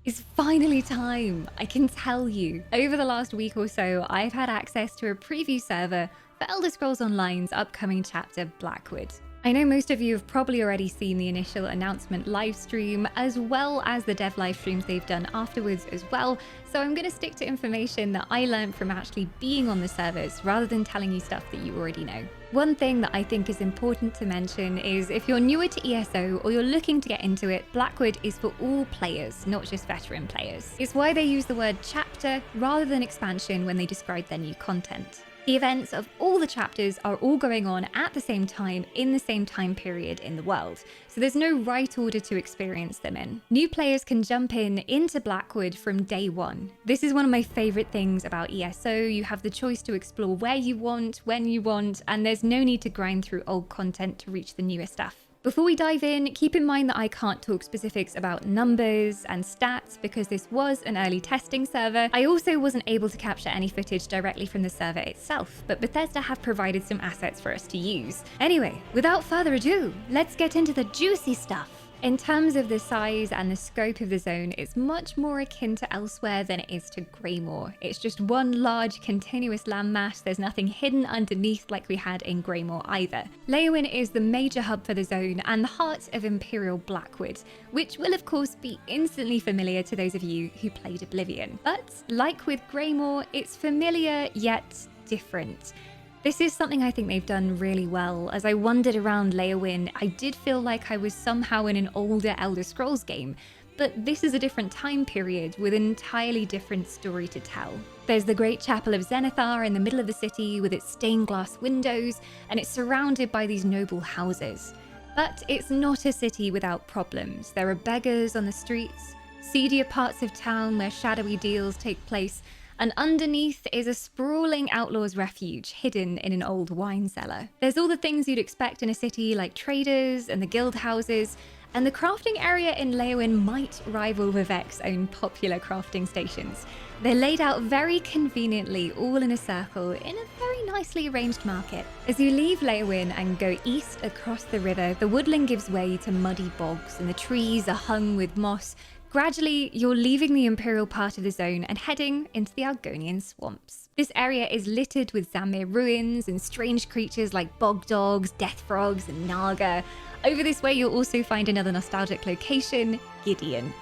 It's finally time, I can tell you. Over the last week or so, I've had access to a preview server for Elder Scrolls Online's upcoming chapter, Blackwood. I know most of you have probably already seen the initial announcement livestream, as well as the dev livestreams they've done afterwards as well, so I'm going to stick to information that I learned from actually being on the servers, rather than telling you stuff that you already know. One thing that I think is important to mention is if you're newer to ESO or you're looking to get into it, Blackwood is for all players, not just veteran players. It's why they use the word chapter rather than expansion when they describe their new content. The events of all the chapters are all going on at the same time in the same time period in the world, so there's no right order to experience them in. New players can jump into Blackwood from day one. This is one of my favourite things about ESO. You have the choice to explore where you want, when you want, and there's no need to grind through old content to reach the newer stuff. Before we dive in, keep in mind that I can't talk specifics about numbers and stats because this was an early testing server. I also wasn't able to capture any footage directly from the server itself, but Bethesda have provided some assets for us to use. Anyway, without further ado, let's get into the juicy stuff. In terms of the size and the scope of the zone, it's much more akin to Elsewhere than it is to Greymoor. It's just one large continuous landmass. There's nothing hidden underneath like we had in Greymoor either. Leyawiin is the major hub for the zone and the heart of Imperial Blackwood, which will of course be instantly familiar to those of you who played Oblivion. But like with Greymoor, it's familiar yet different. This is something I think they've done really well. As I wandered around Leyawiin, I did feel like I was somehow in an older Elder Scrolls game, but this is a different time period with an entirely different story to tell. There's the Great Chapel of Zenithar in the middle of the city with its stained glass windows, and it's surrounded by these noble houses. But it's not a city without problems. There are beggars on the streets, seedier parts of town where shadowy deals take place, and underneath is a sprawling outlaw's refuge hidden in an old wine cellar. There's all the things you'd expect in a city like traders and the guild houses, and the crafting area in Leyawiin might rival Vivec's own popular crafting stations. They're laid out very conveniently, all in a circle, in a very nicely arranged market. As you leave Leyawiin and go east across the river, the woodland gives way to muddy bogs, and the trees are hung with moss. Gradually, you're leaving the Imperial part of the zone and heading into the Argonian swamps. This area is littered with Zamir ruins and strange creatures like bog dogs, death frogs, and naga. Over this way, you'll also find another nostalgic location, Gideon.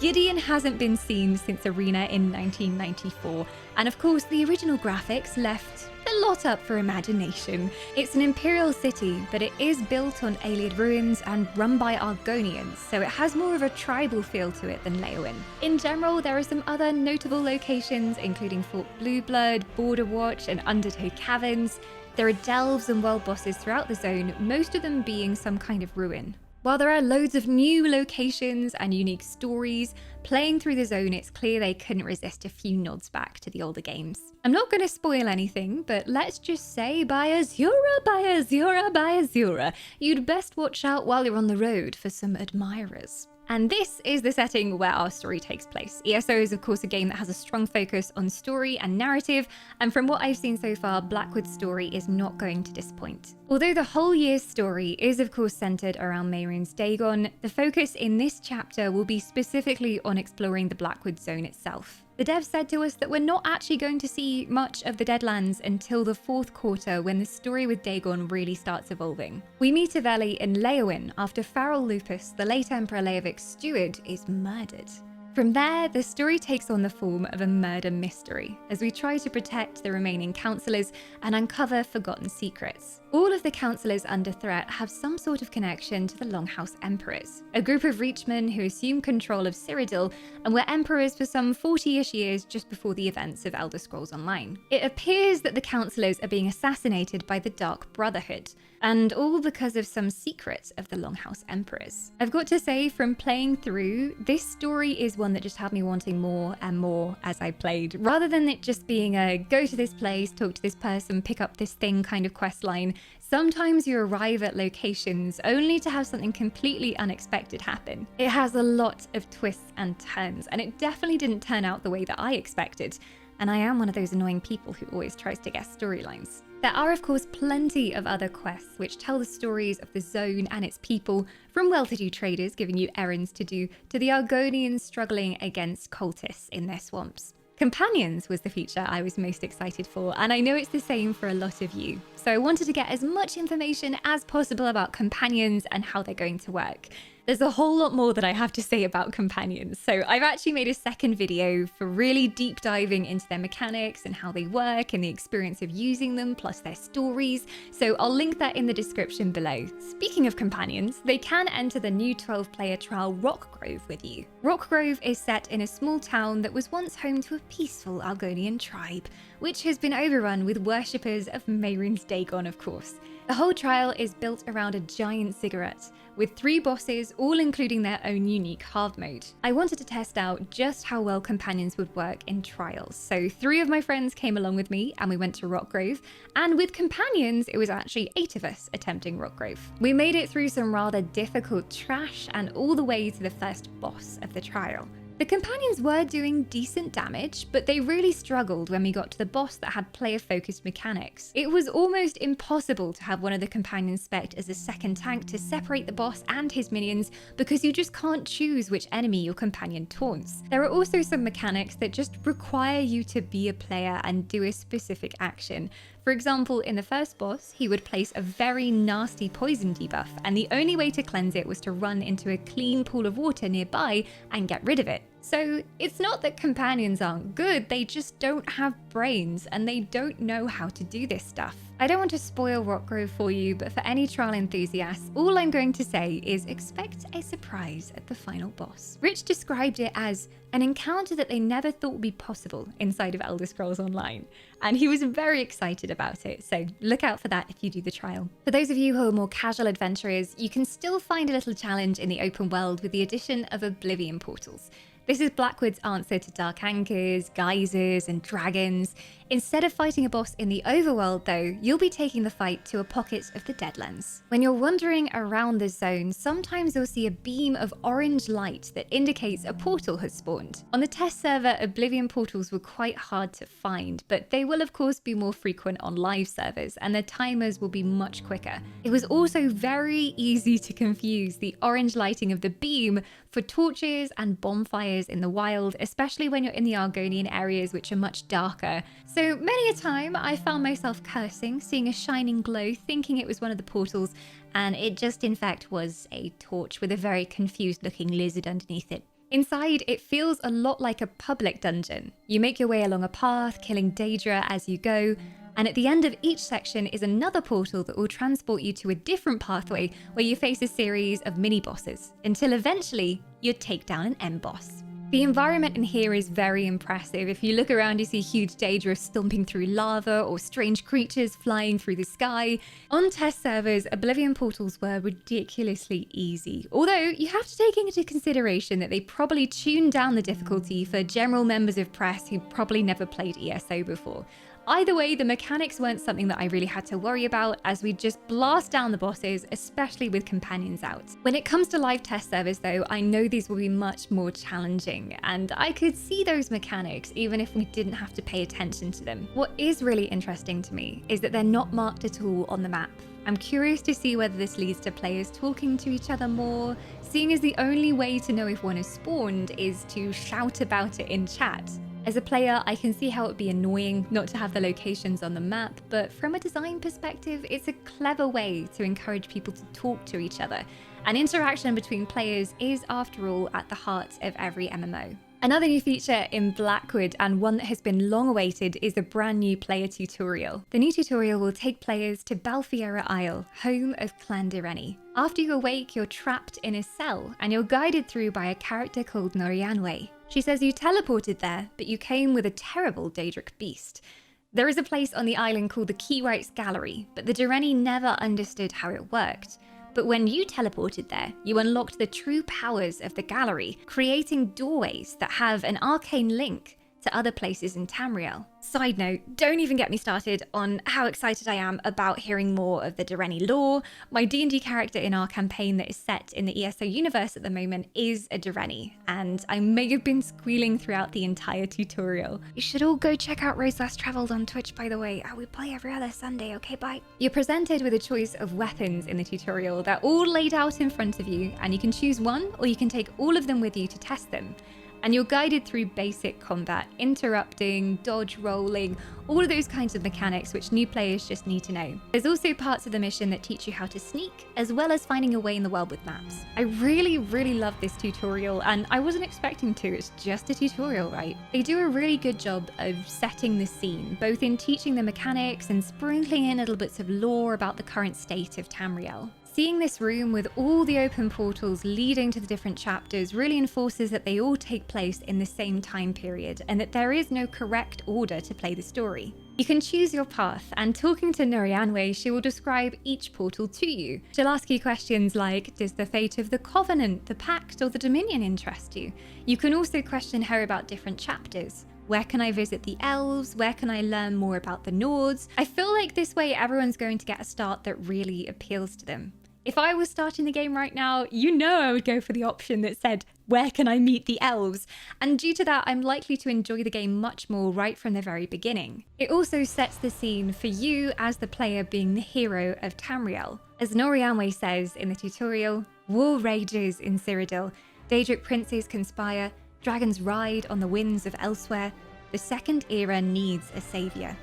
Gideon hasn't been seen since Arena in 1994, and of course the original graphics left a lot up for imagination. It's an Imperial city, but it is built on Ayleid ruins and run by Argonians, so it has more of a tribal feel to it than Leyawiin. In general, there are some other notable locations, including Fort Blueblood, Border Watch, and Undertow Caverns. There are delves and world bosses throughout the zone, most of them being some kind of ruin. While there are loads of new locations and unique stories, playing through the zone, it's clear they couldn't resist a few nods back to the older games. I'm not going to spoil anything, but let's just say by Azura, by Azura, by Azura, you'd best watch out while you're on the road for some admirers. And this is the setting where our story takes place. ESO is of course a game that has a strong focus on story and narrative, and from what I've seen so far, Blackwood's story is not going to disappoint. Although the whole year's story is of course centered around Mehrunes Dagon, the focus in this chapter will be specifically on exploring the Blackwood zone itself. The devs said to us that we're not actually going to see much of the Deadlands until the fourth quarter, when the story with Dagon really starts evolving. We meet Aveli in Leyawiin after Farrell Lupus, the late Emperor Leovic's steward, is murdered. From there, the story takes on the form of a murder mystery, as we try to protect the remaining councillors and uncover forgotten secrets. All of the councillors under threat have some sort of connection to the Longhouse Emperors, a group of reachmen who assume control of Cyrodiil and were emperors for some 40-ish years just before the events of Elder Scrolls Online. It appears that the councillors are being assassinated by the Dark Brotherhood, and all because of some secret of the Longhouse Emperors. I've got to say, from playing through, this story is one that just had me wanting more and more as I played, rather than it just being a go to this place, talk to this person, pick up this thing kind of quest line. Sometimes you arrive at locations only to have something completely unexpected happen. It has a lot of twists and turns, and it definitely didn't turn out the way that I expected. And I am one of those annoying people who always tries to guess storylines. There are of course plenty of other quests which tell the stories of the zone and its people, from well-to-do traders giving you errands to do, to the Argonians struggling against cultists in their swamps. Companions was the feature I was most excited for, and I know it's the same for a lot of you. So I wanted to get as much information as possible about companions and how they're going to work. There's a whole lot more that I have to say about companions, so I've actually made a second video for really deep diving into their mechanics and how they work and the experience of using them, plus their stories, so I'll link that in the description below. Speaking of companions, they can enter the new 12-player trial Rockgrove with you. Rockgrove is set in a small town that was once home to a peaceful Argonian tribe, which has been overrun with worshippers of Mehrunes Dagon, of course. The whole trial is built around a giant ziggurat, with 3 bosses, all including their own unique hard mode. I wanted to test out just how well companions would work in trials, so 3 of my friends came along with me and we went to Rockgrove, and with companions it was actually 8 of us attempting Rockgrove. We made it through some rather difficult trash and all the way to the first boss of the trial. The companions were doing decent damage, but they really struggled when we got to the boss that had player-focused mechanics. It was almost impossible to have one of the companions spec'd as a second tank to separate the boss and his minions, because you just can't choose which enemy your companion taunts. There are also some mechanics that just require you to be a player and do a specific action. For example, in the first boss, he would place a very nasty poison debuff, and the only way to cleanse it was to run into a clean pool of water nearby and get rid of it. So it's not that companions aren't good, they just don't have brains and they don't know how to do this stuff. I don't want to spoil Rockgrove for you, but for any trial enthusiasts, all I'm going to say is expect a surprise at the final boss. Rich described it as an encounter that they never thought would be possible inside of Elder Scrolls Online, and he was very excited about it, so look out for that if you do the trial. For those of you who are more casual adventurers, you can still find a little challenge in the open world with the addition of Oblivion Portals. This is Blackwood's answer to Dark Anchors, Geysers, and Dragons. Instead of fighting a boss in the overworld though, you'll be taking the fight to a pocket of the Deadlands. When you're wandering around the zone, sometimes you'll see a beam of orange light that indicates a portal has spawned. On the test server, Oblivion Portals were quite hard to find, but they will of course be more frequent on live servers, and their timers will be much quicker. It was also very easy to confuse the orange lighting of the beam for torches and bonfires in the wild, especially when you're in the Argonian areas, which are much darker. So many a time I found myself cursing, seeing a shining glow, thinking it was one of the portals, and it just in fact was a torch with a very confused looking lizard underneath it. Inside, it feels a lot like a public dungeon. You make your way along a path, killing Daedra as you go, and at the end of each section is another portal that will transport you to a different pathway where you face a series of mini-bosses, until eventually you take down an end boss. The environment in here is very impressive. If you look around, you see huge Daedra stomping through lava or strange creatures flying through the sky. On test servers, Oblivion Portals were ridiculously easy, although you have to take into consideration that they probably tuned down the difficulty for general members of press who probably never played ESO before. Either way, the mechanics weren't something that I really had to worry about, as we just blast down the bosses, especially with companions out. When it comes to live test servers though, I know these will be much more challenging, and I could see those mechanics even if we didn't have to pay attention to them. What is really interesting to me is that they're not marked at all on the map. I'm curious to see whether this leads to players talking to each other more, seeing as the only way to know if one is spawned is to shout about it in chat. As a player, I can see how it would be annoying not to have the locations on the map, but from a design perspective, it's a clever way to encourage people to talk to each other. And interaction between players is, after all, at the heart of every MMO. Another new feature in Blackwood, and one that has been long awaited, is a brand new player tutorial. The new tutorial will take players to Balfiera Isle, home of Clan Direni. After you awake, you're trapped in a cell, and you're guided through by a character called Norianwe. She says you teleported there, but you came with a terrible Daedric beast. There is a place on the island called the Keywright's Gallery, but the Direni never understood how it worked. But when you teleported there, you unlocked the true powers of the gallery, creating doorways that have an arcane link to other places in Tamriel. Side note, don't even get me started on how excited I am about hearing more of the Daedric lore. My D&D character in our campaign that is set in the ESO universe at the moment is a Daedric, and I may have been squealing throughout the entire tutorial. You should all go check out Rose Less Traveled on Twitch, by the way. We play every other Sunday, okay, bye. You're presented with a choice of weapons in the tutorial. They're all laid out in front of you, and you can choose one, or you can take all of them with you to test them. And you're guided through basic combat, interrupting, dodge rolling, all of those kinds of mechanics which new players just need to know. There's also parts of the mission that teach you how to sneak, as well as finding your way in the world with maps. I really love this tutorial, and I wasn't expecting to. It's just a tutorial, right? They do a really good job of setting the scene, both in teaching the mechanics and sprinkling in little bits of lore about the current state of Tamriel. Seeing this room with all the open portals leading to the different chapters really enforces that they all take place in the same time period, and that there is no correct order to play the story. You can choose your path, and talking to Norianwe, she will describe each portal to you. She'll ask you questions like, does the fate of the Covenant, the Pact, or the Dominion interest you? You can also question her about different chapters. Where can I visit the elves? Where can I learn more about the Nords? I feel like this way everyone's going to get a start that really appeals to them. If I was starting the game right now, you know I would go for the option that said, where can I meet the elves? And due to that, I'm likely to enjoy the game much more right from the very beginning. It also sets the scene for you as the player being the hero of Tamriel. As Norianwe says in the tutorial, war rages in Cyrodiil, Daedric princes conspire, dragons ride on the winds of elsewhere. The second era needs a savior.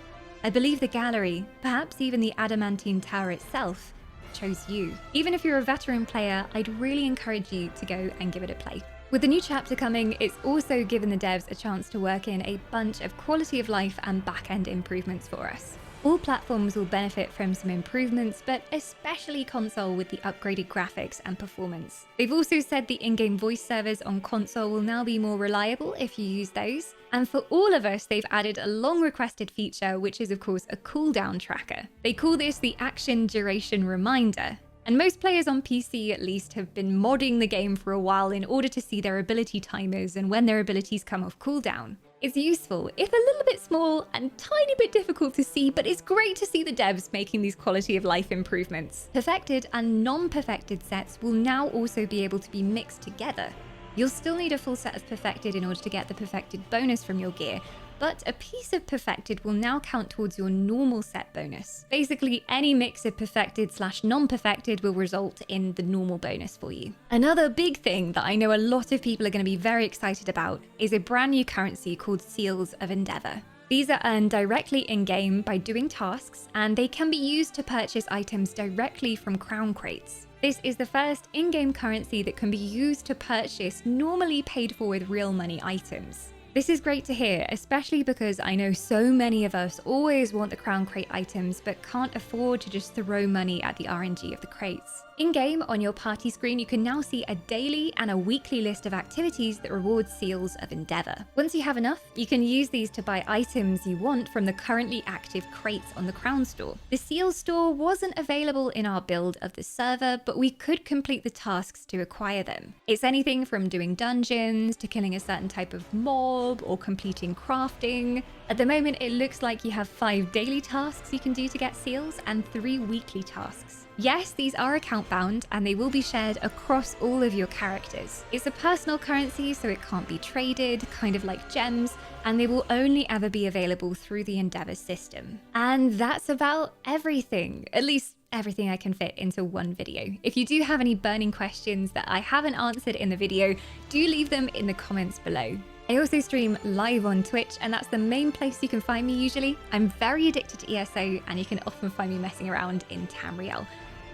I believe the gallery, perhaps even the Adamantine Tower itself, chose you. Even if you're a veteran player, I'd really encourage you to go and give it a play. With the new chapter coming, it's also given the devs a chance to work in a bunch of quality of life and back-end improvements for us. All platforms will benefit from some improvements, but especially console with the upgraded graphics and performance. They've also said the in-game voice servers on console will now be more reliable if you use those. And for all of us, they've added a long requested feature, which is of course a cooldown tracker. They call this the action duration reminder. And most players on PC at least have been modding the game for a while in order to see their ability timers and when their abilities come off cooldown. It's useful, if a little bit small and tiny bit difficult to see, but it's great to see the devs making these quality of life improvements. Perfected and non-perfected sets will now also be able to be mixed together. You'll still need a full set of perfected in order to get the perfected bonus from your gear, but a piece of perfected will now count towards your normal set bonus. Basically, any mix of perfected / non-perfected will result in the normal bonus for you. Another big thing that I know a lot of people are going to be very excited about is a brand new currency called Seals of Endeavor. These are earned directly in-game by doing tasks, and they can be used to purchase items directly from crown crates. This is the first in-game currency that can be used to purchase normally paid for with real money items. This is great to hear, especially because I know so many of us always want the crown crate items but can't afford to just throw money at the RNG of the crates. In-game, on your party screen, you can now see a daily and a weekly list of activities that reward Seals of Endeavor. Once you have enough, you can use these to buy items you want from the currently active crates on the Crown Store. The Seals store wasn't available in our build of the server, but we could complete the tasks to acquire them. It's anything from doing dungeons to killing a certain type of mob or completing crafting. At the moment, it looks like you have 5 daily tasks you can do to get Seals and 3 weekly tasks. Yes, these are account bound and they will be shared across all of your characters. It's a personal currency, so it can't be traded, kind of like gems, and they will only ever be available through the Endeavor system. And that's about everything, at least everything I can fit into one video. If you do have any burning questions that I haven't answered in the video, do leave them in the comments below. I also stream live on Twitch, and that's the main place you can find me usually. I'm very addicted to ESO, and you can often find me messing around in Tamriel.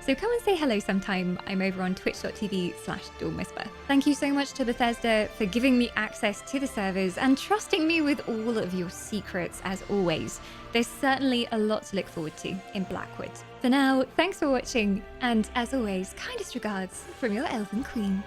So come and say hello sometime. I'm over on twitch.tv/dawnwhisper. Thank you so much to Bethesda for giving me access to the servers and trusting me with all of your secrets as always. There's certainly a lot to look forward to in Blackwood. For now, thanks for watching, and as always, kindest regards from your Elven Queen.